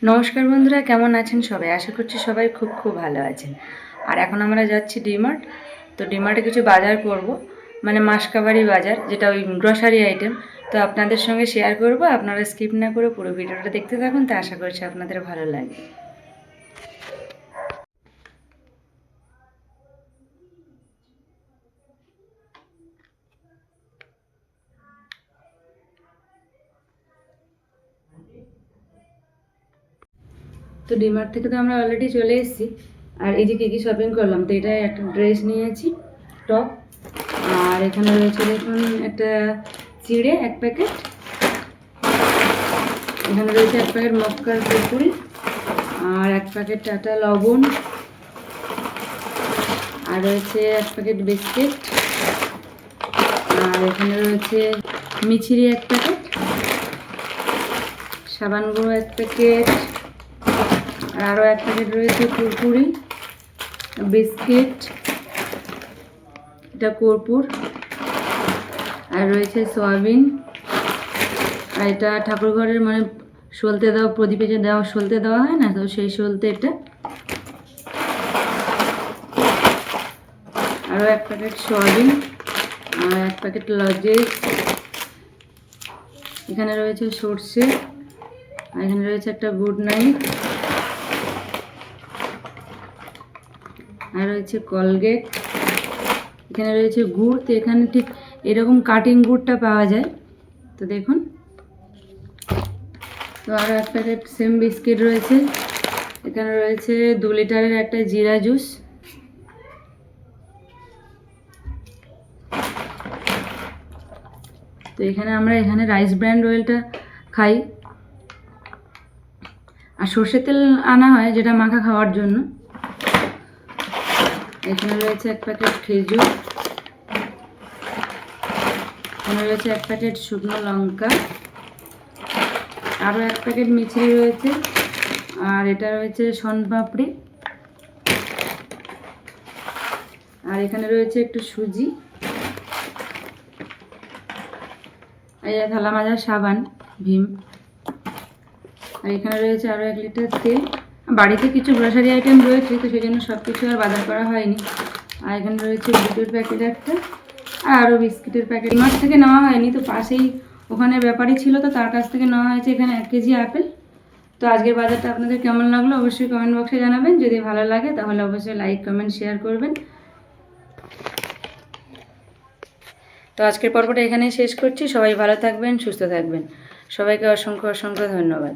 নমস্কার বন্ধুরা, কেমন আছেন সবাই? আশা করছি সবাই খুব খুব ভালো আছেন। আর এখন আমরা যাচ্ছি ডিমার্ট। তো ডিমার্টে কিছু বাজার করব, মানে মাসকাবারি বাজার, যেটা ওই গ্রসারি আইটেম। তো আপনাদের সঙ্গে শেয়ার করব, আপনারা স্কিপ না করে পুরো ভিডিওটা দেখতে থাকুন। তো আশা করছি আপনাদের ভালো লাগে। তো ডিমার্ট থেকে তো আমরা অলরেডি চলে এসেছি। আর এই যে কী শপিং করলাম, তো এটা একটা ড্রেস নিয়েছি, টপ। আর এখানে রয়েছে দেখুন একটা চিড়ে এক প্যাকেট, এখানে রয়েছে এক প্যাকেট মক্কার কুরকুরি, আর এক প্যাকেট টাটা লবণ, আর রয়েছে এক প্যাকেট বিস্কিট, আর এখানে রয়েছে মিছিরি এক প্যাকেট, সাবান গুঁড়ো এক প্যাকেট, আর আরও এক প্যাকেট রয়েছে কুরকুরি, বিস্কিট, এটা কর্পূর, আর রয়েছে সয়াবিন, আর এটা ঠাকুরঘরের মানে সলতে দেওয়া, প্রদীপে যে দেওয়া সলতে দেওয়া হয় না, তো সেই সলতে এটা। আরও এক প্যাকেট সয়াবিন, আর এক প্যাকেট লজেস, এখানে রয়েছে সর্ষে, আর এখানে রয়েছে একটা গুড নাইট, আর রয়েছে কলগেট, এখানে রয়েছে গুড়। তো এখানে ঠিক এরকম কাটিং গুড়টা পাওয়া যায়, তো দেখুন। তো আরও এক প্যাকেট সেম বিস্কিট রয়েছে, এখানে রয়েছে 2 লিটারের একটা জিরা জুস, তো এখানে আমরা রাইস ব্র্যান্ড অয়েলটা খাই, আর সর্ষের তেল আনা হয় যেটা মাখা খাওয়ার জন্য। এখানে রয়েছে এক প্যাকেট খেজুর, এখানে রয়েছে এক প্যাকেট শুকনো লঙ্কা, আরও এক প্যাকেট মিছরি রয়েছে, আর এটা রয়েছে শনপাপড়ি, আর এখানে রয়েছে একটু সুজি, এই থালা মাজার সাবান ভীম, আর এখানে রয়েছে আরও 1 লিটার তেল। বাড়িতে কিছু গ্রসারি আইটেম রয়েছে, তো সেই জন্য সব কিছু আর বাজার করা হয়নি। আর এখানে রয়েছে বিস্কুটের প্যাকেট একটা, আর আরও বিস্কিটের প্যাকেট। ডিমার্ট থেকে নেওয়া হয়নি, তো পাশেই ওখানে ব্যাপারী ছিল, তো তার কাছ থেকে নেওয়া হয়েছে এখানে 1 কেজি আপেল। তো আজকের বাজারটা আপনাদের কেমন লাগলো অবশ্যই কমেন্ট বক্সে জানাবেন। যদি ভালো লাগে তাহলে অবশ্যই লাইক কমেন্ট শেয়ার করবেন। তো আজকের পর্বটা এখানেই শেষ করছি। সবাই ভালো থাকবেন, সুস্থ থাকবেন। সবাইকে অসংখ্য অসংখ্য ধন্যবাদ।